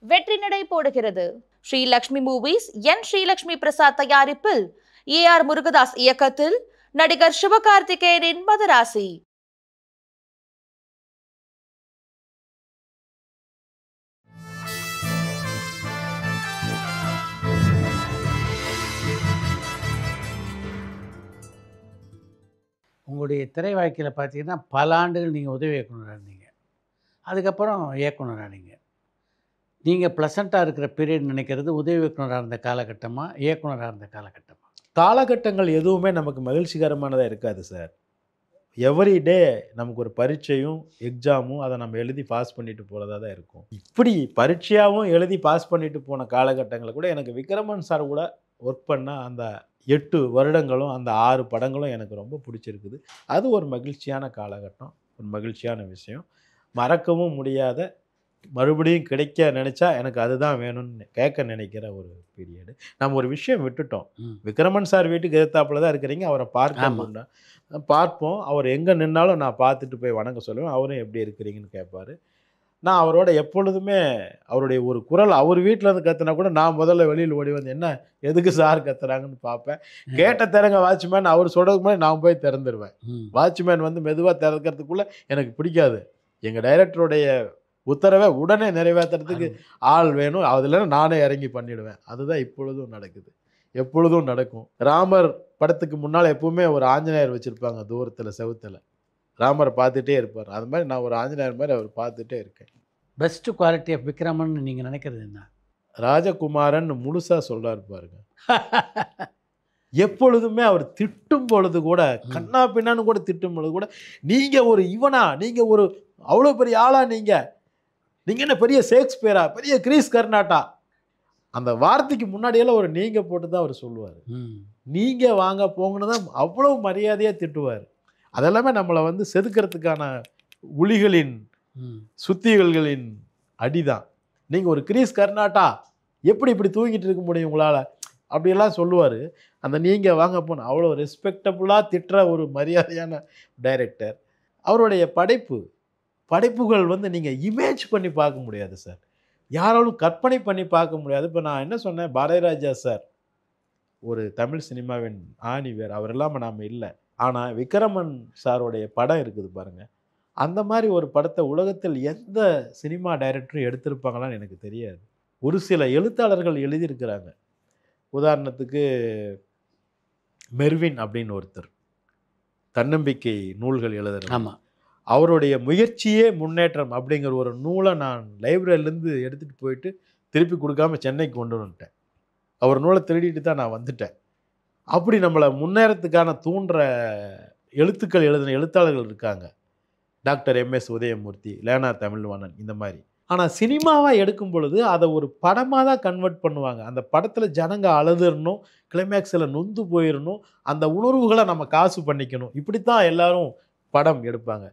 வெற்றி நடை போடுகிறது. ஸ்ரீலக்ஷ்மி மூவிஸ் என் ஸ்ரீலக்ஷ்மி பிரசாத் தயாரிப்பில் AR முருகதாஸ் இயக்கத்தில் நடிகர் சிவகார்த்திகேயனின் மதராசி. உங்களுடைய திரை வாழ்க்கையில் பார்த்தீங்கன்னா பல ஆண்டுகள் நீங்கள் உதவி இயக்குனராக இருந்தீங்க. அதுக்கப்புறம் இயக்குனரானீங்க. நீங்கள் ப்ளசண்ட்டாக இருக்கிற பீரியட் நினைக்கிறது உதவி இயக்குனராக இருந்த காலகட்டமாக இயக்குனராக இருந்த காலகட்டமாக? காலகட்டங்கள் எதுவுமே நமக்கு மகிழ்ச்சிகரமானதாக இருக்காது சார். எவ்ரி டே நமக்கு ஒரு பரீட்சையும் எக்ஸாமும் அதை நம்ம எழுதி பாஸ் பண்ணிட்டு போகிறதா தான் இருக்கும். இப்படி பரீட்சையாகவும் எழுதி பாஸ் பண்ணிட்டு போன காலகட்டங்களில் கூட எனக்கு விக்ரமன் சார் கூட ஒர்க் பண்ண அந்த 8 வருடங்களும் அந்த 6 படங்களும் எனக்கு ரொம்ப பிடிச்சிருக்குது. அது ஒரு மகிழ்ச்சியான காலகட்டம், ஒரு மகிழ்ச்சியான விஷயம். மறக்கவும் முடியாத, மறுபடியும் கிடைக்க நினச்சா எனக்கு அதுதான் வேணும்னு கேட்க நினைக்கிற ஒரு பீரியடு. நம்ம ஒரு விஷயம் விட்டுட்டோம். விக்ரமன் சார் வீட்டுக்கு எதிர்த்தாப்புல தான் இருக்கிறீங்க. அவரை பார்ப்போம். அவர் எங்கே நின்னாலும் நான் பார்த்துட்டு போய் வணங்க சொல்லுவேன். அவரும் எப்படி இருக்கிறீங்கன்னு கேட்பார். நான் அவரோட எப்பொழுதுமே அவருடைய ஒரு குரல் அவர் வீட்டில் இருந்து கத்துனா கூட நான் முதல்ல வெளியில் ஓடி வந்து என்ன எதுக்கு சார் கத்துறாங்கன்னு பார்ப்பேன். கேட்ட திறங்க வாட்ச்மேன் அவர் சொல்கிறதுக்கு முன்னாடி நான் போய் திறந்துடுவேன். வாட்ச்மேன் வந்து மெதுவாக திறக்கிறதுக்குள்ளே எனக்கு பிடிக்காது. எங்கள் டைரக்டருடைய உத்தரவை உடனே நிறைவேற்றுறதுக்கு ஆள் வேணும். அதில் நானே இறங்கி பண்ணிவிடுவேன். அதுதான் இப்பொழுதும் நடக்குது, எப்பொழுதும் நடக்கும். ராமர் படத்துக்கு முன்னால் எப்பவுமே ஒரு ஆஞ்சநேயர் வச்சுருப்பாங்க தூரத்தில் செவுத்தில். ராமரை பார்த்துட்டே இருப்பார். அது மாதிரி நான் ஒரு ஆஞ்சநேயர் மாதிரி அவர் பார்த்துட்டே இருக்கேன். பெஸ்ட் குவாலிட்டி ஆஃப் விக்ரமன் நீங்கள் நினைக்கிறது என்ன? ராஜகுமாரன் முழுசாக சொல்கிறார் பாருங்க. எப்பொழுதுமே அவர் திட்டும் பொழுது கூட, கண்ணா பின்னான்னு கூட திட்டும் பொழுது கூட, நீங்கள் ஒரு இவனா, நீங்கள் ஒரு அவ்வளோ பெரிய ஆளா, நீங்கள் என்ன பெரிய ஷேக்ஸ்பியரா, பெரிய கிரீஸ் கர்நாட்டா, அந்த வார்த்தைக்கு முன்னாடியெல்லாம் ஒரு நீங்கள் போட்டு தான் அவர் சொல்லுவார். நீங்கள் வாங்க போங்கன்னு தான் அவ்வளோ மரியாதையாக திட்டுவார். அதெல்லாமே நம்மளை வந்து செதுக்கிறதுக்கான உளிகளின் சுத்திகள்களின் அடிதான். நீங்கள் ஒரு கிரீஸ் கர்நாட்டா எப்படி இப்படி தூங்கிட்டு இருக்க முடியும் உங்களால், அப்படியெல்லாம் சொல்லுவார். அந்த நீங்கள் வாங்க போன அவ்வளோ ரெஸ்பெக்டபுளாக திட்டுற ஒரு மரியாதையான டைரக்டர். அவருடைய படைப்புகள் வந்து நீங்கள் இமேஜ் பண்ணி பார்க்க முடியாது சார். யாராலும் கற்பனை பண்ணி பார்க்க முடியாது. இப்போ நான் என்ன சொன்னேன், பாரதிராஜா சார் ஒரு தமிழ் சினிமாவின் ஆணிவேர், அவர் இல்லாமல் நாம் இல்லை. ஆனால் விக்ரமன் சாருடைய படம் இருக்குது பாருங்கள், அந்த மாதிரி ஒரு படத்தை உலகத்தில் எந்த சினிமா டைரக்டரும் எடுத்திருப்பாங்களான்னு எனக்கு தெரியாது. ஒரு சில எழுத்தாளர்கள் எழுதியிருக்கிறாங்க. உதாரணத்துக்கு மெர்வின் அப்படின்னு ஒருத்தர் தன்னம்பிக்கை நூல்கள் எழுதுறாரு. ஆமாம், அவருடைய முயற்சியே முன்னேற்றம் அப்படிங்கிற ஒரு நூலை நான் லைப்ரரியிலேருந்து எடுத்துகிட்டு போயிட்டு திருப்பி கொடுக்காம சென்னைக்கு கொண்டு வந்துட்டேன். அவர் நூலை திருடிட்டு தான் நான் வந்துட்டேன். அப்படி நம்மளை முன்னேறத்துக்கான தூண்டுற எழுத்துக்கள் எழுதின எழுத்தாளர்கள் இருக்காங்க. டாக்டர் MS உதயமூர்த்தி, லேனா தமிழ்வாணன், இந்த மாதிரி. ஆனால் சினிமாவாக எடுக்கும் பொழுது அதை ஒரு படமாக தான் கன்வெர்ட் பண்ணுவாங்க. அந்த படத்தில் ஜனங்க அழுதுறணும், கிளைமேக்ஸில் நொந்து போயிடணும், அந்த உணர்வுகளை நம்ம காசு பண்ணிக்கணும், இப்படித்தான் எல்லாரும் படம் எடுப்பாங்க.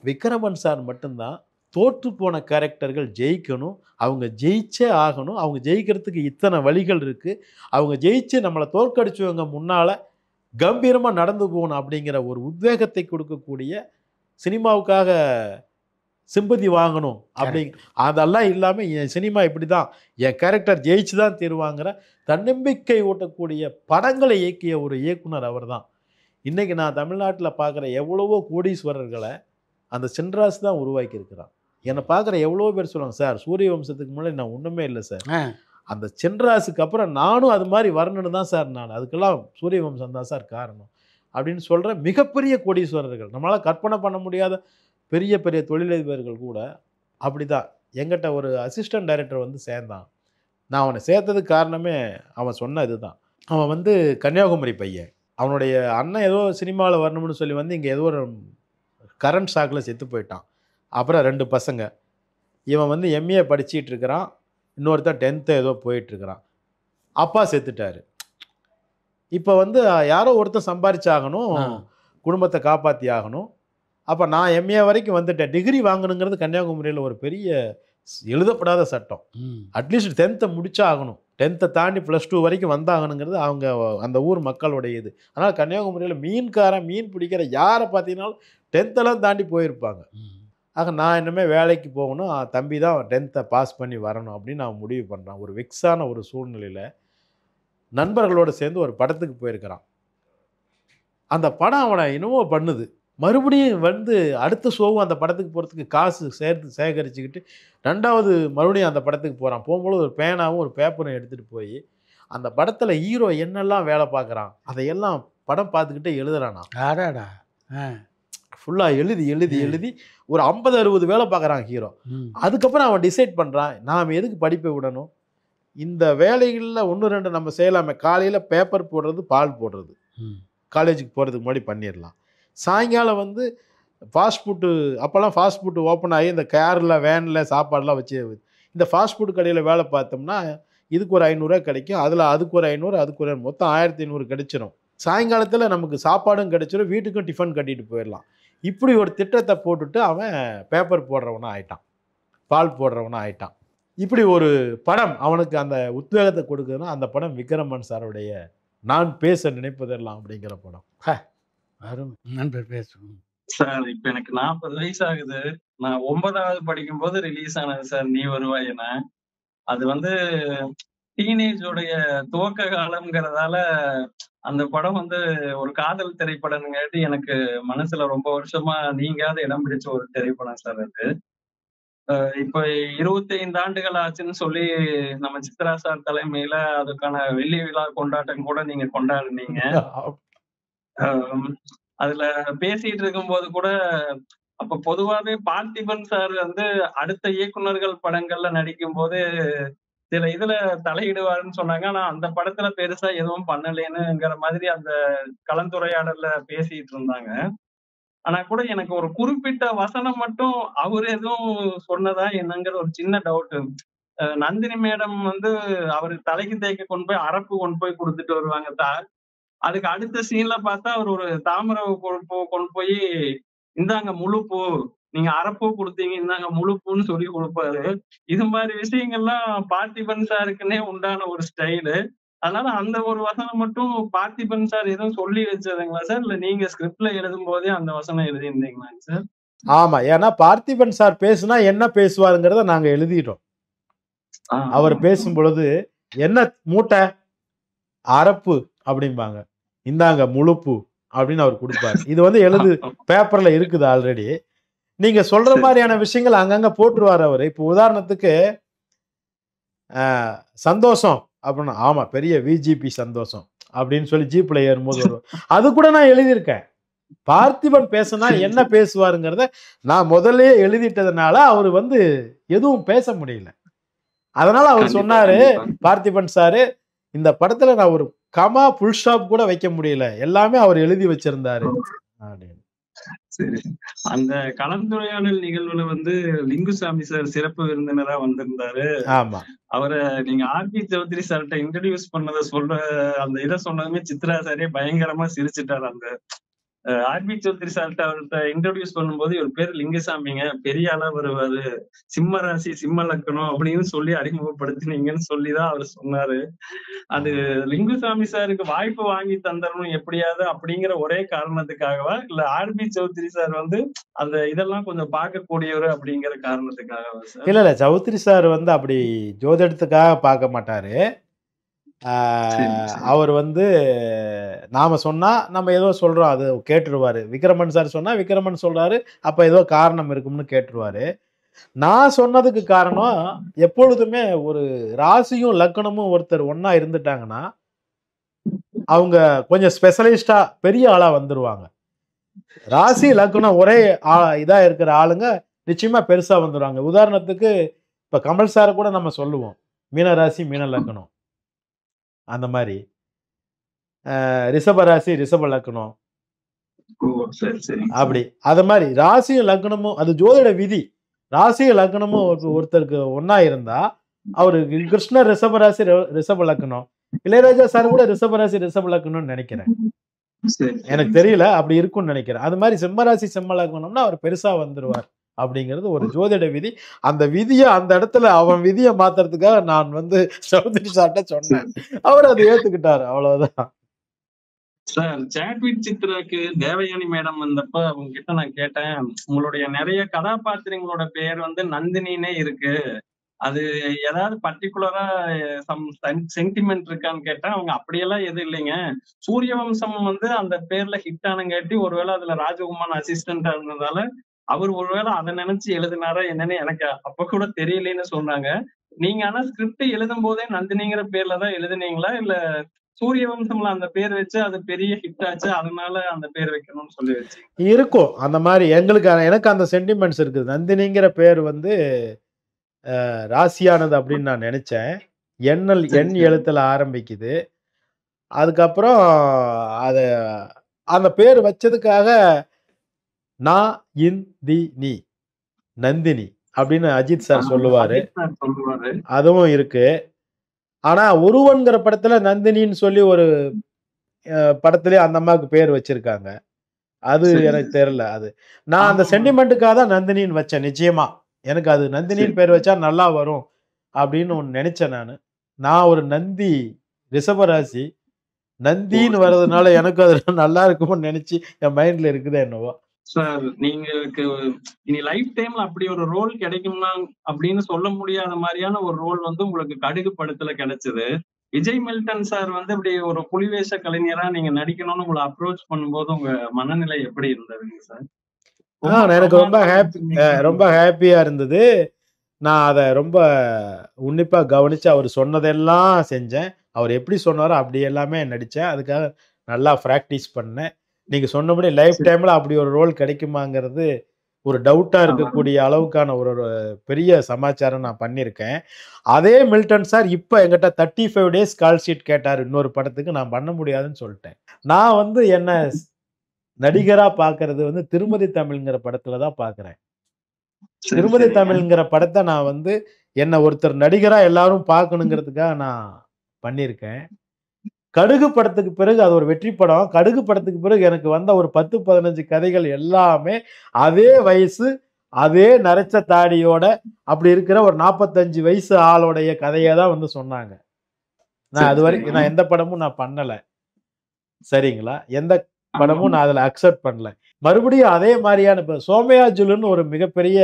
விக்ரமன் சார் மட்டும்தான் தோற்று போன கேரக்டர்கள் ஜெயிக்கணும், அவங்க ஜெயிச்சே ஆகணும், அவங்க ஜெயிக்கிறதுக்கு இத்தனை வழிகள் இருக்குது, அவங்க ஜெயிச்சு நம்மளை தோற்கடிச்சவங்க முன்னால் கம்பீரமாக நடந்து போகணும் அப்படிங்கிற ஒரு உத்வேகத்தை கொடுக்கக்கூடிய, சினிமாவுக்காக சிம்பதி வாங்கணும் அப்படி, அதெல்லாம் இல்லாமல் என் சினிமா இப்படி தான், என் கேரக்டர் ஜெயிச்சு தான் தீருவாங்கிற தன்னம்பிக்கை ஊட்டக்கூடிய படங்களை இயக்கிய ஒரு இயக்குனர் அவர் தான். இன்றைக்கி நான் தமிழ்நாட்டில் பார்க்குற எவ்வளவோ கோடீஸ்வரர்களை அந்த சின்ராசு தான் உருவாக்கி இருக்கிறான். என்னை பார்க்குற எவ்வளோ பேர் சொல்லுவாங்க, சார் சூரிய வம்சத்துக்கு முன்னாடி நான் ஒன்றுமே இல்லை சார், அந்த சின்ராசுக்கு அப்புறம் நானும் அது மாதிரி வரணுன்னு தான் சார், நான் அதுக்கெல்லாம் சூரிய வம்சம் தான் சார் காரணம் அப்படின்னு சொல்கிற மிகப்பெரிய கோடீஸ்வரர்கள், நம்மளால் கற்பனை பண்ண முடியாத பெரிய பெரிய தொழிலதிபர்கள் கூட அப்படி தான். எங்கிட்ட ஒரு அசிஸ்டன்ட் டைரக்டர் வந்து சேர்ந்தான். நான் அவனை சேர்த்ததுக்கு காரணமே அவன் சொன்ன இது தான். அவன் வந்து கன்னியாகுமரி பையன். அவனுடைய அண்ணன் ஏதோ சினிமாவில் வரணும்னு சொல்லி வந்து இங்கே ஏதோ ஒரு கரண்ட் ஷாக்கில் செத்து போயிட்டான். அப்புறம் 2 பசங்க. இவன் வந்து MA படிச்சுட்டு இருக்கிறான், இன்னொருத்தன் 10th ஏதோ போயிட்டுருக்கிறான். அப்பா செத்துட்டார். இப்போ வந்து யாரோ ஒருத்தர் சம்பாரிச்சாகணும், குடும்பத்தை காப்பாற்றி ஆகணும். அப்போ நான் MA வரைக்கும் வந்துட்டேன். டிகிரி வாங்கணுங்கிறது கன்னியாகுமரியில் ஒரு பெரிய எழுதப்படாத சட்டம். அட்லீஸ்ட் 10th முடிச்சா ஆகணும், 10th தாண்டி +2 வரைக்கும் வந்தாகணுங்கிறது அவங்க அந்த ஊர் மக்களுடைய இது. அதனால் கன்னியாகுமரியில் மீன்காரன் மீன் பிடிக்கிற யாரை பார்த்தீங்கன்னாலும் 10th தாண்டி போயிருப்பாங்க. ஆக நான் இன்னுமே வேலைக்கு போகணும், தம்பி தான் 10th பாஸ் பண்ணி வரணும் அப்படின்னு நான் முடிவு பண்ணுறேன். ஒரு வெக்ஸான ஒரு சூழ்நிலையில் நண்பர்களோடு சேர்ந்து ஒரு படத்துக்கு போயிருக்கிறான். அந்த படம் அவனை என்னவோ பண்ணுது. மறுபடியும் வந்து அடுத்த ஷோவும் அந்த படத்துக்கு போகிறதுக்கு காசு சேகரிச்சுக்கிட்டு 2வது மறுபடியும் அந்த படத்துக்கு போகிறான். போகும்போது ஒரு பேனாவும் ஒரு பேப்பரும் எடுத்துகிட்டு போய் அந்த படத்தில் ஹீரோ என்னெல்லாம் வேலை பார்க்குறான் அதையெல்லாம் படம் பார்த்துக்கிட்டே எழுதுறானா. ஆடாடா. ஃபுல்லாக எழுதி ஒரு 50-60 வேலை பார்க்குறான் ஹீரோ. அதுக்கப்புறம் அவன் டிசைட் பண்ணுறான், நாம் எதுக்கு படிப்பை விடணும், இந்த வேலைகளில் 1-2 நம்ம செய்யலாமே. காலையில் பேப்பர் போடுறது, பால் போடுறது, காலேஜுக்கு போகிறதுக்கு முன்னாடி பண்ணிடலாம். சாயங்காலம் வந்து ஃபாஸ்ட் ஃபுட்டு, அப்போல்லாம் ஃபாஸ்ட் ஃபுட்டு ஓப்பன் ஆகி இந்த கேரில் வேனில் சாப்பாடெலாம் வச்சு இந்த ஃபாஸ்ட் ஃபுட் கடையில் வேலை பார்த்தோம்னா இதுக்கு ஒரு 500 கிடைக்கும், அதுக்கு ஒரு 500, அதுக்கு ஒரு மொத்தம் 1500 கிடைச்சிரும். சாயங்காலத்தில் நமக்கு சாப்பாடும் கிடைச்சிரும், வீட்டுக்கும் டிஃபன் கட்டிட்டு போயிடலாம். இப்படி ஒரு திட்டத்தை போட்டுட்டு அவன் பேப்பர் போடுறவனா ஆயிட்டான், பால் போடுறவனா ஆயிட்டான். இப்படி ஒரு படம் அவனுக்கு அந்த உத்வேகத்தை கொடுக்குதுன்னா அந்த படம் விக்ரமன் சாருடைய நான் பேச நினைப்பதெல்லாம் அப்படிங்கிற படம். வரும் நண்பர் பேசுவோம் சார். இப்ப எனக்கு 40 வயசு ஆகுது. நான் 9வது படிக்கும்போது ரிலீஸ் ஆனது சார் நீ வருவாய் என. அது வந்து டீனேஜோடைய துவக்க காலம்ங்கிறதால அந்த படம் வந்து ஒரு காதல் திரைப்படம்ங்காட்டி எனக்கு மனசுல ரொம்ப வருஷமா நீங்காத இடம் பிடிச்ச ஒரு திரைப்படம் சார் அது. இப்ப 25 ஆண்டுகள் ஆச்சுன்னு சொல்லி நம்ம சித்ரா சார் தலைமையில அதுக்கான வெள்ளி விழா கொண்டாட்டம் கூட நீங்க கொண்டாடுனீங்க. அதுல பேசிட்டு இருக்கும்போது கூட அப்ப பொதுவாவே பார்த்திபன் சார் வந்து அடுத்த இயக்குனர்கள் படங்கள்ல நடிக்கும் போது சில இதுல தலையிடுவாருன்னு சொன்னாங்க. ஆனா அந்த படத்துல பெருசா எதுவும் பண்ணலேன்னுங்கிற மாதிரி அந்த கலந்துரையாடல்ல பேசிட்டு இருந்தாங்க. ஆனா கூட எனக்கு ஒரு குறிப்பிட்ட வசனம் மட்டும் அவரு எதுவும் சொன்னதா என்னங்கிற ஒரு சின்ன டவுட். நந்தினி மேடம் வந்து அவரு தலைக்கு தேய்க்க கொண்டு போய் அரப்பு கொண்டு போய் கொடுத்துட்டு வருவாங்க. அதுக்கு அடுத்த சீன்ல பார்த்தா அவர் ஒரு தாமரை கொண்டு போய் இந்தாங்க முழு பூ, நீங்க அரப்பூ கொடுத்தீங்க, இந்தாங்க முழு பூன்னு சொல்லி கொடுப்பாரு. இது மாதிரி விஷயங்கள்லாம் பார்த்திபன் சாருக்குன்னே உண்டான ஒரு ஸ்டைலு. அதனால அந்த ஒரு வசனம் மட்டும் பார்த்திபன் சார் எதுவும் சொல்லி வச்சதுங்களா சார், இல்ல நீங்க ஸ்கிரிப்ட்ல எழுதும் போதே அந்த வசனம் எழுதியிருந்தீங்களாங்க சார்? ஆமா, ஏன்னா பார்த்திபன் சார் பேசுனா என்ன பேசுவாருங்கிறத நாங்க எழுதிட்டோம். அவர் பேசும் பொழுது என்ன மூட்டை அரப்பு அப்படிம்பாங்க, இந்தாங்க முழுப்பு அப்படின்னு அவர் கொடுப்பாரு. இது வந்து பேப்பர்ல இருக்குது ஆல்ரெடி. நீங்க சொல்ற மாதிரியான விஷயங்கள் அங்கங்க போட்டுருவார் அவர். இப்போ உதாரணத்துக்கு சந்தோஷம் அப்படின்னா, ஆமா பெரிய விஜிபி சந்தோஷம் அப்படின்னு சொல்லி ஜீப்ல ஏறும்போது வரும். அது கூட நான் எழுதியிருக்கேன். பார்த்திபன் பேசினா என்ன பேசுவாருங்கிறத நான் முதல்ல எழுதிட்டதுனால அவர் வந்து எதுவும் பேச முடியல. அதனால அவர் சொன்னாரு, பார்த்திபன் சாரு இந்த படத்துல நான் ஒரு கமா புல் ஸ்டாப் கூட வைக்க முடியல, எல்லாமே அவர் எழுதி வச்சிருந்தாரு அப்படின்னு. சரி, அந்த கலந்துரையாடல் நிகழ்வுல வந்து லிங்குசாமி சார் சிறப்பு விருந்தினரா வந்திருந்தாரு. ஆமா, அவரை நீங்க ஆர்பி சௌத்ரி சார்கிட்ட இன்ட்ரடியூஸ் பண்ணதை அந்த இதை சொன்னதுமே சித்ரா சாரே பயங்கரமா சிரிச்சுட்டாரு. அந்த ஆர்பி சௌத்ரி சார்கிட்ட அவர்கிட்ட இன்ட்ரோடியூஸ் பண்ணும்போது இவர் பேர் லிங்குசாமிங்க, பெரிய ஆளா வருவாரு, சிம்ம ராசி சிம்ம லக்கணம் அப்படின்னு சொல்லி அறிமுகப்படுத்தினீங்கன்னு சொல்லிதான் அவர் சொன்னாரு. அது லிங்குசாமி சாருக்கு வாய்ப்பு வாங்கி தந்தரணும் எப்படியாவது அப்படிங்கிற ஒரே காரணத்துக்காகவா, இல்ல ஆர்பி சௌத்ரி சார் வந்து அந்த இதெல்லாம் கொஞ்சம் பார்க்கக்கூடியவர் அப்படிங்கிற காரணத்துக்காகவா சார்? இல்ல சௌத்ரி சார் வந்து அப்படி ஜோதிடத்துக்காக பார்க்க மாட்டாரு. அவர் வந்து நாம சொன்னா நம்ம ஏதோ சொல்றோம் அது கேட்டுருவாரு. விக்ரமன் சார் சொன்னா விக்ரமன் சொல்றாரு, அப்ப ஏதோ காரணம் இருக்கும்னு கேட்டுருவாரு. நான் சொன்னதுக்கு காரணம், எப்பொழுதுமே ஒரு ராசியும் லக்கணமும் ஒருத்தர் ஒன்னா இருந்துட்டாங்கன்னா அவங்க கொஞ்சம் ஸ்பெஷலிஸ்டா பெரிய ஆளா வந்துருவாங்க. ராசி லக்கணம் ஒரே இதா இருக்கிற ஆளுங்க நிச்சயமா பெருசா வந்துடுவாங்க. உதாரணத்துக்கு இப்ப கமல் சாரை கூட நம்ம சொல்லுவோம், மீன ராசி மீன லக்கணம், அந்த மாதிரி ரிஷபராசி ரிஷப லக்கணம் அப்படி. அது மாதிரி ராசியும் லக்னமும் அது ஜோதிட விதி. ராசியும் லக்னமும் ஒருத்தருக்கு ஒன்னா இருந்தா அவருக்கு கிருஷ்ணர் ரிஷபராசி ரிஷப லக்னம், இளையராஜா சார் கூட ரிஷபராசி ரிஷப லக்னம்னு நினைக்கிறேன், எனக்கு தெரியல, அப்படி இருக்கும்னு நினைக்கிறேன். அது மாதிரி சிம்மராசி சிம்ம லக்னம்னா அவர் பெருசா வந்துருவார் அப்படிங்கிறது ஒரு ஜோதிட விதி. அந்த விதியை அந்த இடத்துல அவன் விதியை மாத்துறதுக்காக நான் வந்து சௌத்ரி சார்ட்ட சொன்னேன், அவர் அதை ஏத்துக்கிட்டாரு, அவ்வளவுதான். சார் சாட்விக் சித்ராக்கு தேவயானி மேடம் வந்தப்ப அவங்க கிட்ட நான் கேட்டேன், உங்களுடைய நிறைய கதாபாத்திரங்களோட பெயர் வந்து நந்தினினே இருக்கு. அது ஏதாவது பர்ட்டிகுலரா சம் சென்டிமெண்ட் இருக்கான்னு கேட்டா, அவங்க அப்படியெல்லாம் எதுவும் இல்லைங்க. சூரியவம்சம் வந்து அந்த பேர்ல ஹிட் ஆனங்காட்டி, ஒருவேளை அதுல ராஜகுமார் அசிஸ்டன்டா இருந்ததால, அவர் ஒருவேளை அத நினைச்சு எழுதினாரா என்னன்னு எனக்கு அப்ப கூட தெரியலைன்னு சொன்னாங்க. நீங்க ஆனா ஸ்கிரிப்ட் எழுதும்போதே நந்தினிங்கிற பேர்ல தான் எழுதுனீங்களா? இல்ல சூரியவம்சம்ல அந்த பேர் வச்சு அது பெரிய ஹிட் ஆச்சு. அதனால அந்த பேர் வைக்கணும்னு சொல்லி வச்சீங்க. இருக்கும் அந்த மாதிரி எனக்கு அந்த சென்டிமெண்ட்ஸ் இருக்குது. நந்தினிங்கிற பேர் வந்து ராசியானது அப்படின்னு நான் நினைச்சேன். எண்ணல் சரி, எண் சரி. எழுத்துல ஆரம்பிக்குது. அதுக்கப்புறம் அத அந்த பேர் வச்சதுக்காக நான் இன் தி நீ நந்தினி அப்படின்னு அஜித் சார் சொல்லுவாரு. அஜித் சார் சொல்லுவாரு. அதுவும் இருக்கு. ஆனா ஒருவன்கிற படத்துல நந்தினின்னு சொல்லி ஒரு படத்திலே அந்த அம்மாவுக்கு பேர் வச்சிருக்காங்க. அது சரி, எனக்கு சரி. தெரியல அது. நான் அந்த ஆமாமா. சென்டிமெண்ட்டுக்காக தான் நந்தினின்னு வச்சேன் நிச்சயமா. எனக்கு அது சரி. நந்தினின்னு பேர் வச்சா நல்லா வரும் அப்படின்னு ஒண்ணு நினைச்சேன் நானு. நான் ஒரு நந்தி ரிஷபராசி. ஓ! நந்தின்னு சரி, சரி. வர்றதுனால எனக்கு அது நல்லா இருக்கும்னு நினைச்சு என் மைண்ட்ல இருக்குதோ என்னவோ. சார் நீங்களுக்கு இனி லைஃப் டைம்ல அப்படி ஒரு ரோல் கிடைக்கும்னா அப்படின்னு சொல்ல முடியாத மாரியான ஒரு ரோல் வந்து உங்களுக்கு கடுகு படத்துல கிடைச்சது. விஜய் மில்டன் சார் வந்து இப்படி ஒரு புலிவேஷ கலைஞரா நீங்க நடிக்கணும்னு உங்கள அப்ரோச் பண்ணும்போது உங்க மனநிலை எப்படி இருந்ததுங்க சார்? ரொம்ப எனக்கு பிரமாதமா நடிச்சிருந்தீங்கன்னு ரொம்ப ஹேப்பியா இருந்தது. நான் அத ரொம்ப உன்னிப்பா கவனிச்சு அவரு சொன்னதெல்லாம் செஞ்சேன். அவர் எப்படி சொன்னாரோ அப்படி எல்லாமே நடிச்சேன். அதுக்காக நல்லா பிராக்டிஸ் பண்ணேன். நீங்க சொன்னபடி லைஃப் சரி. டைம்ல அப்படி ஒரு ரோல் கிடைக்குமாங்கிறது ஒரு டவுட்டா அதான். இருக்கக்கூடிய அளவுக்கான ஒரு ஒரு பெரிய சமாச்சாரம் நான் பண்ணியிருக்கேன். அதே மில்டன் சார் இப்ப என்கிட்ட 35 டேஸ் கால் ஷீட் கேட்டாரு இன்னொரு படத்துக்கு. நான் பண்ண முடியாதுன்னு சொல்லிட்டேன். நான் வந்து என்ன நடிகரா பார்க்கறது வந்து திருமதி தமிழ்ங்கிற படத்துல தான் பார்க்கிறேன். சரி, திருமதி சரிங்க. தமிழ்ங்கிற படத்த நான் வந்து என்ன ஒருத்தர் நடிகரா எல்லாரும் பார்க்கணுங்கிறதுக்காக நான் பண்ணியிருக்கேன். கடுகு படத்துக்கு பிறகு அது ஒரு வெற்றி படம். கடுகு படத்துக்கு பிறகு எனக்கு வந்த ஒரு 10, 15 கதைகள் எல்லாமே அதே வயசு, அதே நரைச்ச தாடியோட அப்படி இருக்கிற ஒரு 45 வயசு ஆளுடைய கதைய தான் வந்து சொன்னாங்க. நான் சரி, அதுவரைக்கும் சரிங்க. நான் எந்த படமும் நான் பண்ணல. சரிங்களா? எந்த படமும் ஆமாமா. நான் அதுல அக்செப்ட் பண்ணல. மறுபடியும் அதே மாரியான இப்ப சோமயாஜுலுன்னு ஒரு மிகப்பெரிய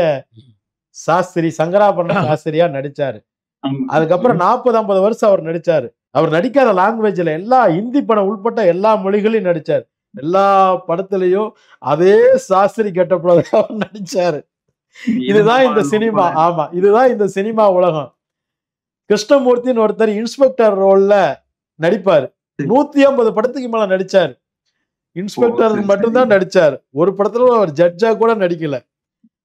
சாஸ்திரி, சங்கராபரண சாஸ்திரியா நடிச்சாரு. ஆமா. அதுக்கப்புறம் 40, 50 வருஷம் அவர் நடிச்சாரு. அவர் நடிக்காத லாங்குவேஜ்ல எல்லா ஹிந்தி படம் உள்பட்ட எல்லா மொழிகளையும் நடிச்சாரு. எல்லா படத்துலயும் அதே சாஸ்திரி கெட்டப்ல தான் அவர் நடிச்சாரு. இதுதான் இந்த இரும்புமான் சினிமா. உட்பட. ஆமா. இதுதான் இந்த சினிமா உலகம். கிருஷ்ணமூர்த்தின்னு ஒருத்தர் இன்ஸ்பெக்டர் ரோல்ல நடிப்பாரு. சரி. 150 படத்துக்கு மேல நடிச்சாரு. ஓ! இன்ஸ்பெக்டர் சரி, மட்டும் சரிங்க. தான் நடிச்சாரு. ஒரு படத்துல அவர் ஜட்ஜா கூட நடிக்கல.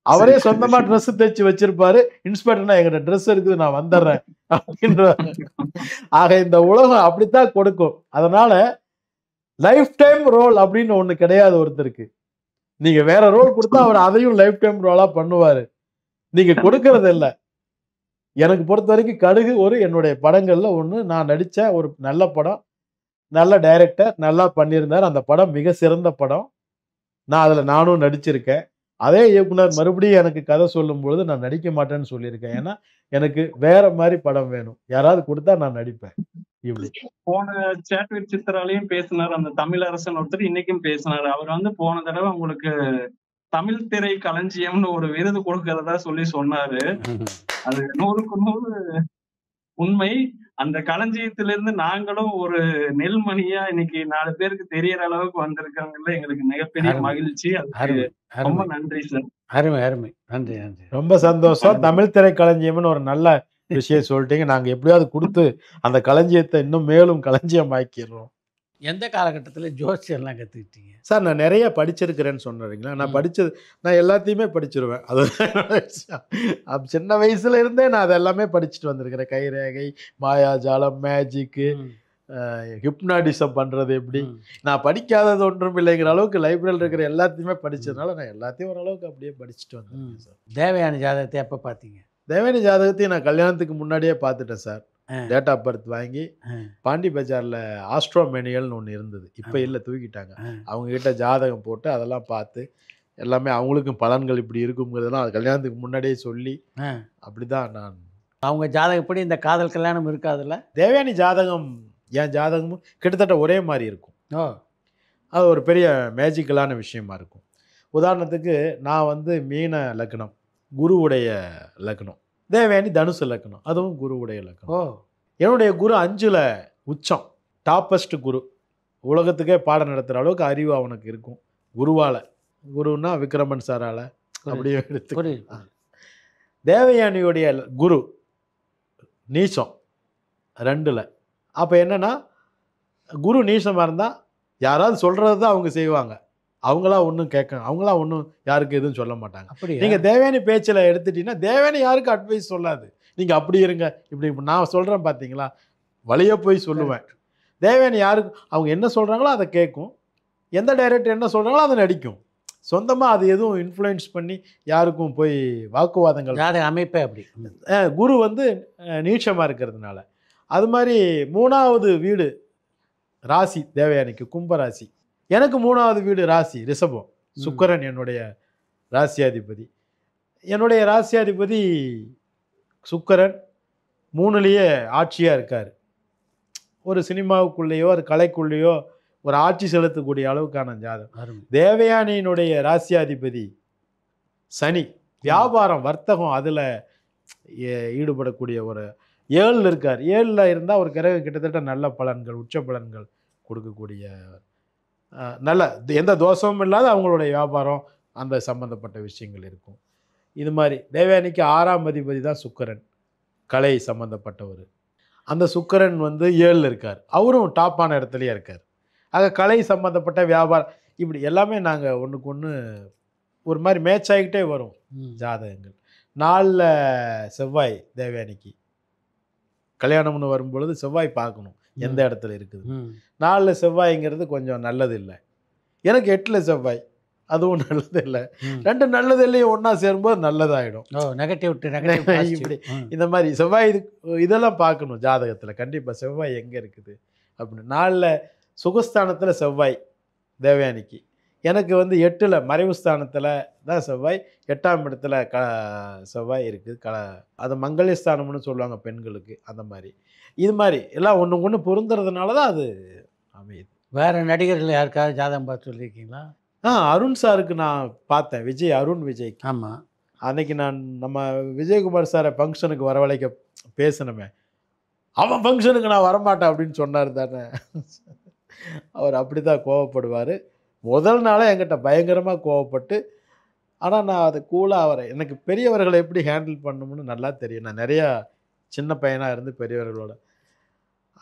அவரே சரி, சரி, சொந்தமா சரி. ட்ரெஸ் தைச்சு வச்சிருப்பாரு. இன்ஸ்பெக்டர்னா என்கிட்ட ட்ரெஸ் இருக்குது நான் வந்துடுறேன் அப்படின்றாரு. ஆக இந்த உலகம் அப்படித்தான் கொடுக்கும். அதனால லைஃப் டைம் ரோல் அப்படின்னு ஒண்ணு கிடையாது ஒருத்தருக்கு. நீங்க வேற ரோல் கொடுத்தா அவர் அதையும் லைஃப் டைம் ரோலா பண்ணுவாரு. நீங்க கொடுக்கறது இல்ல. எனக்கு பொறுத்த வரைக்கும் கடுகு ஒரு என்னுடைய படங்கள்ல ஒண்ணு. நான் நடிச்ச ஒரு நல்ல படம். நல்ல டைரக்டர் நல்லா பண்ணியிருந்தார். அந்த படம் மிக சிறந்த படம். அதுல நானும் நடிச்சிருக்கேன். அதே இயக்குனர் மறுபடியும் எனக்கு கதை சொல்லும்பொழுது நான் நடிக்க மாட்டேன்னு சொல்லியிருக்கேன். ஏன்னா, எனக்கு வேற மாரி படம் வேணும். யாராவது குடுத்தா நான் நடிப்பேன். இப்படி. போன சாட்விக் சித்ராலயும் பேசினாரு. அந்த தமிழரசன் ஒருத்தர் இன்னைக்கும் பேசினாரு. அவர் வந்து போன தடவ உங்களுக்கு தமிழ் திரை களஞ்சியம்னு ஒரு விருது கொடுக்கிறதா சொல்லி சொன்னாரு. அது 100க்கு 100 உண்மை. அந்த களஞ்சியத்திலிருந்து நாங்களும் ஒரு நெல்மணியா இன்னைக்கு 4 பேருக்கு தெரியற அளவுக்கு வந்திருக்கோங்கல்ல எங்களுக்கு மிகப்பெரிய அருமை, மகிழ்ச்சி. அதுக்கு அருமை, ரொம்ப அருமை, நன்றி சார். அருமை, அருமை. நன்றி, நன்றி. ரொம்ப சந்தோஷம். நன்றி. தமிழ் திரைக்களஞ்சியம்னு ஒரு நல்ல விஷயம் சொல்ட்டீங்க. நாங்க எப்படியாவது குடுத்து அந்த களஞ்சியத்த இன்னும் மேலும் களஞ்சியமாக்கிறோம். எந்த காலகட்டத்தில ஜோசியம்லாம் கத்துக்கிட்டீங்க? சார் நான் நெறைய படிச்சிருக்கிறேன்னு சொன்னீங்களா? நான் எல்லாத்தையுமே படிச்சிருவேன். அது என்னோட விஷயம். சின்ன வயசுல இருந்தே நான் அது எல்லாமே படிச்சுட்டு வந்திருக்கிறேன். கைரேகை, மாயாஜாலம், மேஜிக்கு, ம். ஹிப்னாட்டிசம் பண்றது எப்படி? ம். நான் படிக்காதது ஒன்றும் இல்லைங்கிற அளவுக்கு லைப்ரரியில இருக்கிற எல்லாத்தையுமே படிச்சதுனால, நான் எல்லாத்தையும் ஓரளவுக்கு அப்படியே படிச்சுட்டு ம். வந்திருக்கேன் சார். தேவயானி ஜாதகத்தை எப்ப பார்த்தீங்க? தேவயானி ஜாதகத்தையும் நான் கல்யாணத்துக்கு முன்னாடியே பார்த்துட்டேன் சார். ஆ. டேட் ஆஃப் பர்த் வாங்கி ஆ. பாண்டி பஜார்ல ஆஸ்ட்ரோ மேனுவல்னு ஒண்ணு இருந்தது. இப்ப ஆமா. இல்ல தூக்கிட்டாங்க. ஆ. அவங்க கிட்ட ஜாதகம் போட்டு அதெல்லாம் பார்த்து, எல்லாமே அவங்களுக்கும் பலன்கள் இப்படி இருக்குங்கிறதெல்லாம் அது கல்யாணத்துக்கு முன்னாடியே சொல்லி, ஆ. அப்படிதான் நான் அவங்க ஜாதகப்படி இந்த காதல் கல்யாணம் இருக்காதுல்ல? தேவயானி ஜாதகம் என் ஜாதகமும் கிட்டத்தட்ட ஒரே மாரி இருக்கும். ஓ! அது ஒரு பெரிய மேஜிக்கலான விஷயமா இருக்கும். உதாரணத்துக்கு நான் வந்து மீன லக்னம், குருவுடைய லக்னம். தேவயானி தனுசு லக்னம், அதுவும் குருவுடைய லக்னம். ஓ என்னுடைய குரு 5ல் உச்சம், டாப்பஸ்ட் குரு. உலகத்துக்கே பாடம் நடத்துகிற அளவுக்கு அறிவு அவனுக்கு இருக்கும் குருவால். குருன்னா விக்ரமன் சாரால் அப்படியே எடுத்து. புரியுது. தேவயானியுடைய குரு நீச்சம் 2ல். அப்போ என்னென்னா குரு நீச்சமாக இருந்தால் யாராவது சொல்கிறது தான் அவங்க செய்வாங்க, அவங்களா ஒன்றும் அவங்களா ஒன்றும் யாருக்கு எதுவும் சொல்ல மாட்டாங்க. அப்படி நீங்கள் தேவயானி பேச்சில் எடுத்துட்டீங்கன்னா தேவயானி யாருக்கு அட்வைஸ் சொல்லாது. நீங்கள் அப்படி இருங்க இப்படி நான் சொல்கிறேன் பார்த்தீங்களா, வழியே போய் சொல்லுவேன். தேவயானி யாருக்கு அவங்க என்ன சொல்கிறாங்களோ அதை கேட்கும், எந்த டைரக்டர் என்ன சொல்கிறாங்களோ அதை நடிக்கும். சொந்தமாக அது எதுவும் இன்ஃப்ளூயன்ஸ் பண்ணி யாருக்கும் போய் வாக்குவாதங்கள். ஜாதக அமைப்பே அப்படி. குரு வந்து நீட்சமாக இருக்கிறதுனால. அது மாதிரி 3வது வீடு ராசி தேவயானிக்கு கும்பராசி. எனக்கு 3வது வீடு ராசி ரிஷபம். சுக்கிரன் என்னுடைய ராசியாதிபதி. என்னுடைய ராசியாதிபதி சுக்கிரன் 3லேயே ஆட்சியாக இருக்கார். ஒரு சினிமாவுக்குள்ளேயோ ஒரு கலைக்குள்ளேயோ ஒரு ஆட்சி செலுத்தக்கூடிய அளவுக்கான ஜாதகம். தேவயானியினுடைய ராசியாதிபதி சனி, வியாபாரம் வர்த்தகம் அதில் ஈடுபடக்கூடிய ஒரு 7ல் இருக்கார். 7ல் இருந்தால் ஒரு கிரகம் கிட்டத்தட்ட நல்ல பலன்கள், உச்ச பலன்கள் கொடுக்கக்கூடிய நல்ல எந்த தோஷமும் இல்லாத அவங்களுடைய வியாபாரம் அந்த சம்பந்தப்பட்ட விஷயங்கள் இருக்கும். இது மாதிரி தேவயானிக்கு 6ஆம் அதிபதி தான் சுக்கிரன், கலை சம்பந்தப்பட்டவர். அந்த சுக்கிரன் வந்து 7ல் இருக்கார், அவரும் டாப்பான இடத்துலையே இருக்கார். ஆக கலை சம்பந்தப்பட்ட வியாபாரம் இப்படி எல்லாமே நாங்கள் ஒன்றுக்கு ஒன்று ஒரு மாதிரி மேட்ச் ஆகிக்கிட்டே வரும் ஜாதகங்கள். 4ல் செவ்வாய் தேவயானிக்கு கல்யாணம்னு வரும்பொழுது செவ்வாய் பார்க்கணும் எந்த இடத்துல இருக்குது. 4ல் செவ்வாய்ங்கிறது கொஞ்சம் நல்லது இல்லை. எனக்கு 8ல் செவ்வாய், அதுவும் நல்லது இல்லை. 2 நல்லது இல்லையும் ஒன்றா சேரும்போது நல்லதாகிடும். இப்படி இந்த மாதிரி செவ்வாய் இதெல்லாம் பார்க்கணும் ஜாதகத்தில். கண்டிப்பாக செவ்வாய் எங்கே இருக்குது அப்படின்னு. 4ல் சுகஸ்தானத்தில் செவ்வாய் தேவயானிக்கு. எனக்கு வந்து 8ல் மறைவு ஸ்தானத்தில் தான் செவ்வாய், 8ஆம் இடத்துல செவ்வாய் இருக்குது. அது மங்களஸ்தானம்னு சொல்லுவாங்க பெண்களுக்கு. அந்த மாதிரி இது மாதிரி எல்லாம் ஒன்று ஒன்று பொருந்துறதுனால தான் அது அமையுது. வேறு நடிகர்கள் யாருக்காவது ஜாதகம் பார்த்து சொல்லியிருக்கீங்களா? அருண் சாருக்கு நான் பார்த்தேன், விஜய், அருண் விஜய். ஆமாம், அன்னைக்கு நான் நம்ம விஜயகுமார் சாரை ஃபங்க்ஷனுக்கு வரவழைக்க பேசணுமே, அவன் ஃபங்க்ஷனுக்கு நான் வரமாட்டேன் அப்படின்னு சொன்னார் தானே. அவர் அப்படி தான் கோவப்படுவார். முதல் நாளே என்கிட்ட பயங்கரமாக கோவப்பட்டு, ஆனால் நான் அதை கூலாக அவரை எனக்கு பெரியவர்களை எப்படி ஹேண்டில் பண்ணணும்னு நல்லா தெரியும். நான் நிறையா சின்ன பையனாக இருந்து பெரியவர்களோட.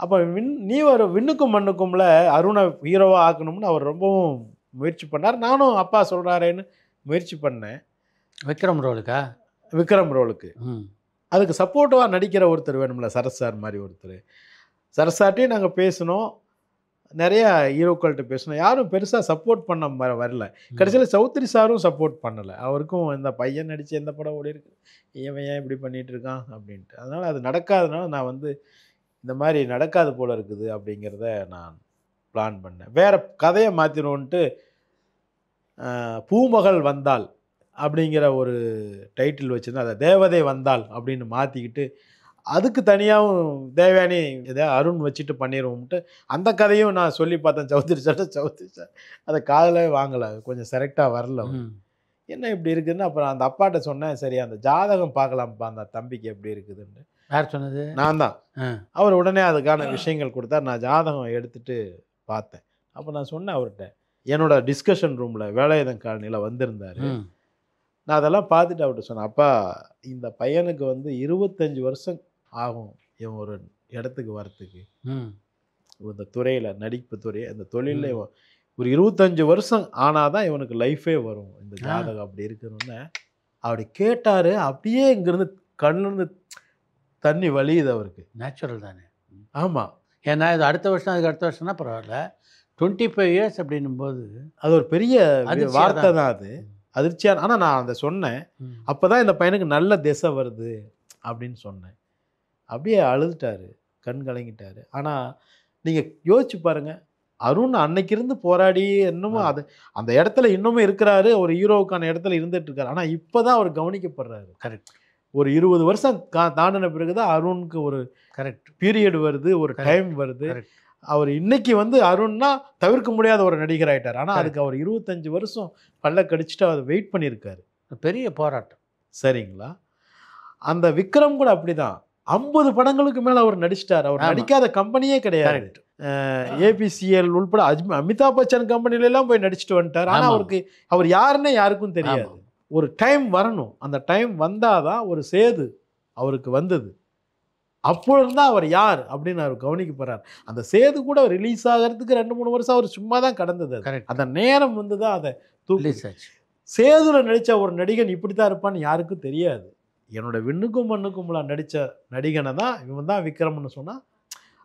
அப்போ நீ ஒரு விண்ணுக்கும் மண்ணுக்கும்ல அருணை ஹீரோவாக ஆக்கணும்னு அவர் ரொம்பவும் முயற்சி பண்ணார். நானும் அப்பா சொல்கிறாரேன்னு முயற்சி பண்ணேன். விக்ரம் ரோலுக்கா? விக்ரம் ரோலுக்கு. அதுக்கு சப்போர்ட்டிவாக நடிக்கிற ஒருத்தர் வேணும்ல, சரஸ் சார் மாதிரி ஒருத்தர். சரஸாட்டையும் நாங்கள் பேசினோம், நிறையா ஹீரோக்கள்கிட்ட பேசணும், யாரும் பெருசாக சப்போர்ட் பண்ண வரல. கடைசியில் சௌத்ரி சாரும் சப்போர்ட் பண்ணலை. அவருக்கும் இந்த பையன் நடித்து எந்த படம் ஓடி இருக்கு, இவன் ஏன் இப்படி பண்ணிகிட்டு இருக்கான் அப்படின்ட்டு. அதனால் அது நடக்காதனால நான் வந்து இந்த மாதிரி நடக்காது போல் இருக்குது அப்படிங்கிறத நான் பிளான் பண்ணேன். வேறு கதையை மாற்றினோன்ட்டு பூமகள் வந்தாள் அப்படிங்கிற ஒரு டைட்டில் வச்சுருந்தேன். அதை தேவதை வந்தாள் அப்படின்னு மாற்றிக்கிட்டு அதுக்கு தனியாகவும் தேவயானி எதாவது அருண் வச்சுட்டு பண்ணிடுவோம்ட்டு அந்த கதையும் நான் சொல்லி பார்த்தேன் சௌத்ரி சார் அதை காதலே வாங்கலை, கொஞ்சம் செலக்டாக வரல. என்ன இப்படி இருக்குதுன்னு அப்புறம் அந்த அப்பாட்ட சொன்னேன், சரி அந்த ஜாதகம் பார்க்கலாம்ப்பா அந்த தம்பிக்கு எப்படி இருக்குதுன்னு. யார் சொன்னது? நான் தான். அவர் உடனே அதுக்கான விஷயங்கள் கொடுத்தார். நான் ஜாதகம் எடுத்துகிட்டு பார்த்தேன். அப்போ நான் சொன்னேன் அவர்கிட்ட, என்னோட டிஸ்கஷன் ரூமில் வேலாயுதம் காலனியில் வந்திருந்தார். நான் அதெல்லாம் பார்த்துட்டு அவர்கிட்ட சொன்னேன், அப்பா இந்த பையனுக்கு வந்து 25 வருஷம் ஆகும் இவன் ஒரு இடத்துக்கு வரத்துக்கு. இந்த துறையில், நடிப்பு துறை, அந்த தொழிலில் ஒரு 25 வருஷம் ஆனால் தான் இவனுக்கு லைஃபே வரும், இந்த ஜாதகம் அப்படி இருக்குன்னு அப்படி கேட்டார். அப்படியே இங்கேருந்து கண்ணிலேருந்து தண்ணி வலியுது அவருக்கு. நேச்சுரல் தானே. ஆமாம், ஏன்னா இது அடுத்த வருஷம் அதுக்கு அடுத்த வருஷம்னா பரவாயில்ல, 25 இயர்ஸ் அப்படின்னும்போது அது ஒரு பெரிய வார்த்தை தான். அது அதிர்ச்சியான. ஆனால் நான் அதை சொன்னேன், அப்போ தான் இந்த பையனுக்கு நல்ல திசை வருது அப்படின்னு சொன்னேன். அப்படியே அழுதுட்டார், கண் கலங்கிட்டார். ஆனால் நீங்கள் யோசிச்சு பாருங்கள், அருண் அன்னைக்கு இருந்து போராடி இன்னமும் அது அந்த இடத்துல இன்னமும் இருக்கிறாரு, ஒரு ஹீரோவுக்கான இடத்துல இருந்துட்டு இருக்காரு. ஆனால் இப்போ தான் அவர் கவனிக்கப்படுறாரு. கரெக்ட். ஒரு 20 வருஷம் தாண்டின பிறகு தான் அருணுக்கு ஒரு கரெக்ட் பீரியட் வருது, ஒரு டைம் வருது. அவர் இன்னைக்கு வந்து அருண்னா தவிர்க்க முடியாத ஒரு நடிகர் ஆயிட்டார். ஆனால் அதுக்கு அவர் 25 வருஷம் பல்ல கடிச்சிட்டு அவர் வெயிட் பண்ணியிருக்காரு. பெரிய போராட்டம். சரிங்களா? அந்த விக்ரம் கூட அப்படிதான். 50 படங்களுக்கு மேலே அவர் நடிச்சிட்டார். அவர் நடிக்காத கம்பெனியே கிடையாது. ஏபிசிஎல் உள்பட அமிதாப் பச்சன் கம்பெனிலெல்லாம் போய் நடிச்சுட்டு வந்துட்டார். ஆனால் அவர் யாருன்னே யாருக்கும் தெரியாது. ஒரு டைம் வரணும். அந்த டைம் வந்தாதான் ஒரு சேது அவருக்கு வந்தது. அப்பொழுது தான் அவர் யார் அப்படின்னு அவர் கவனிக்க போறார். அந்த சேது கூட ரிலீஸ் ஆகிறதுக்கு 2-3 வருஷம் அவர் சும்மா தான் கடந்தது. அந்த நேரம் வந்து தான் அதை தூக்கி. சேதுல நடித்த ஒரு நடிகன் இப்படி தான் இருப்பான்னு யாருக்கும் தெரியாது. என்னோட விண்ணுக்கும் மண்ணுக்கும்ல நடித்த நடிகனை தான் இவன் தான் விக்ரம்னு சொன்னால்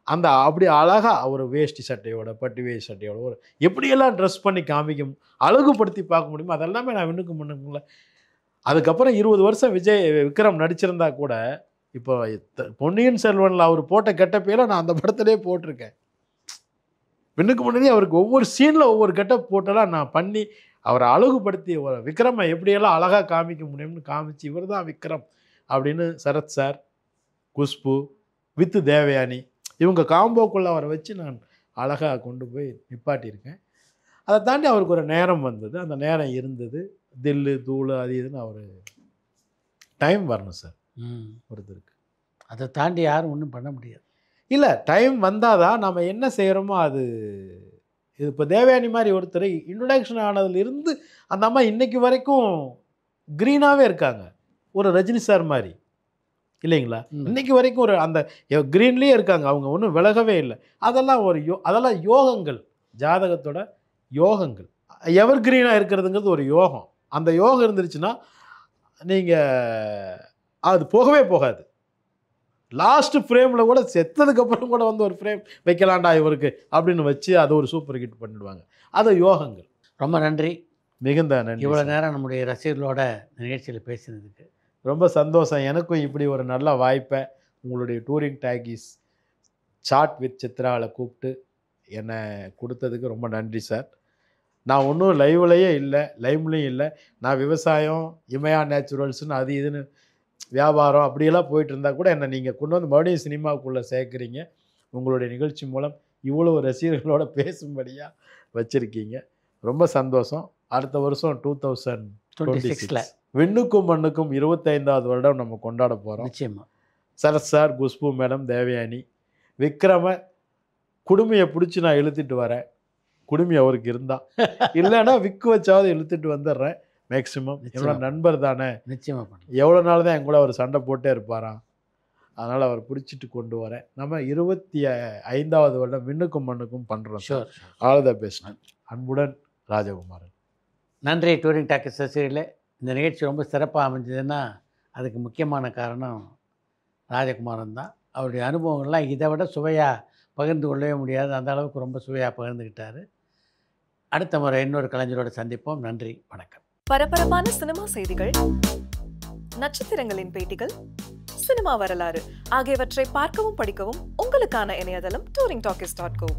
அந்த அப்படி அழகாக ஒரு வேஷ்டி சட்டையோட பட்டு வேஷ்டி சட்டையோட ஒரு எப்படியெல்லாம் ட்ரெஸ் பண்ணி காமிக்கும் அழகுபடுத்தி பார்க்க முடியுமோ அதெல்லாமே நான் விண்ணுக்கும் மண்ணுக்கும்ல. அதுக்கப்புறம் 20 வருஷம் விக்ரம் நடிச்சிருந்தா கூட இப்போ பொன்னியின் செல்வனில் அவர் போட்ட கெட்டப்பையில நான் அந்த படத்திலே போட்டிருக்கேன். விண்ணுக்கு முன்னாடி அவருக்கு ஒவ்வொரு சீனில் ஒவ்வொரு கெட்டப் போட்டெல்லாம் நான் பண்ணி அவரை அழகுபடுத்தி ஒரு விக்ரமை எப்படியெல்லாம் அழகாக காமிக்க முடியும்னு காமிச்சு இவர் தான் விக்ரம் அப்படின்னு சரத் சார், குஷ்பு வித்து தேவயானி இவங்க காம்போக்குள்ளே அவரை வச்சு நான் அழகாக கொண்டு போய் நிப்பாட்டியிருக்கேன். அதை தாண்டி அவருக்கு ஒரு நேரம் வந்தது. அந்த நேரம் இருந்தது. தில்லு தூள் அது இதுன்னு அவர் டைம் வரணும் சார் ஒருத்தருக்கு. அதை தாண்டி யாரும் ஒன்றும் பண்ண முடியாது. இல்லை, டைம் வந்தால் தான் நம்ம என்ன செய்கிறோமோ அது. இது இப்போ தேவயானி மாதிரி ஒருத்தர் இன்ட்ரொடக்ஷன் ஆனதுலேருந்து அந்த அம்மா இன்னைக்கு வரைக்கும் க்ரீனாகவே இருக்காங்க. ஒரு ரஜினி சார் மாதிரி இல்லைங்களா? இன்னைக்கு வரைக்கும் ஒரு அந்த க்ரீன்லேயே இருக்காங்க. அவங்க ஒன்றும் விலகவே இல்லை. அதெல்லாம் அதெல்லாம் யோகங்கள், ஜாதகத்தோட யோகங்கள். எவர் க்ரீனாக இருக்கிறதுங்கிறது ஒரு யோகம். அந்த யோகம் இருந்துருச்சுன்னா நீங்கள் அது போகவே போகாது. லாஸ்ட் ஃப்ரேமில் கூட செத்ததுக்கப்புறம் கூட வந்து ஒரு ஃப்ரேம் வைக்கலாண்டா இவருக்கு அப்படின்னு வச்சு அதை ஒரு சூப்பர் ஹிட் பண்ணிடுவாங்க. அது யோகங்கள். ரொம்ப நன்றி. மிகுந்த நன்றி. இவ்வளோ நேரம் நம்முடைய ரசிகர்களோட நிகழ்ச்சியில் பேசினதுக்கு ரொம்ப சந்தோஷம். எனக்கும் இப்படி ஒரு நல்ல வாய்ப்பை உங்களுடைய டூரிங் டாக்கீஸ் சாட் வித் சித்ராவில் கூப்பிட்டு என்னை கொடுத்ததுக்கு ரொம்ப நன்றி சார். நான் ஒன்றும் லைவ்லையே இல்லை, லைவ்லையும் இல்லை. நான் விவசாயம், இமயா நேச்சுரல்ஸ்னு அது இதுன்னு வியாபாரம் அப்படியெல்லாம் போயிட்டு இருந்தால் கூட என்னை நீங்கள் கொண்டு வந்து மறுபடியும் சினிமாவுக்குள்ளே சேர்க்குறீங்க. உங்களுடைய நிகழ்ச்சி மூலம் இவ்வளோ ரசிகர்களோட பேசும்படியாக வச்சுருக்கீங்க. ரொம்ப சந்தோஷம். அடுத்த வருஷம் 2026 விண்ணுக்கும் மண்ணுக்கும் 25வது வருடம் நம்ம கொண்டாட போகிறோம். நிச்சயமாக சரத் சார், குஷ்பு மேடம், தேவயானி, விக்ரம குடுமையை பிடிச்சி நான் இழுத்துட்டு வரேன். குடுமி அவருக்கு இருந்தால் இல்லைன்னா விக்கு வச்சாவது இழுத்துட்டு வந்துடுறேன். மேக்சிமம் என்னோட நண்பர் தானே, நிச்சயமாக பண்ண. எவ்வளோ நாள் தான் என் கூட அவர் சண்டை போட்டே இருப்பாராம். அதனால் அவர் பிடிச்சிட்டு கொண்டு வரேன். நம்ம 25வது வருடம் விண்ணுக்கும் மண்ணுக்கும் பண்ணுறோம். ஷோர். All the best. அன்புடன் ராஜகுமாரன். நன்றி. டூரிங் டாக்கீஸ் ரசிகர்களே, இந்த நிகழ்ச்சி ரொம்ப சிறப்பாக அமைஞ்சதுன்னா அதுக்கு முக்கியமான காரணம் ராஜகுமாரன் தான். அவருடைய அனுபவங்கள்லாம் இதை விட சுவையாக பகிர்ந்து கொள்ளவே முடியாது. அந்த அளவுக்கு ரொம்ப சுவையாக பகிர்ந்துக்கிட்டாரு. அடுத்த முறை இன்னொரு கலைஞரோடு சந்திப்போம். நன்றி, வணக்கம். பரபரப்பான சினிமா செய்திகள், நட்சத்திரங்களின் பேட்டிகள், சினிமா வரலாறு ஆகியவற்றை பார்க்கவும் படிக்கவும் உங்களுக்கான இணையதளம் touringtalkies.co.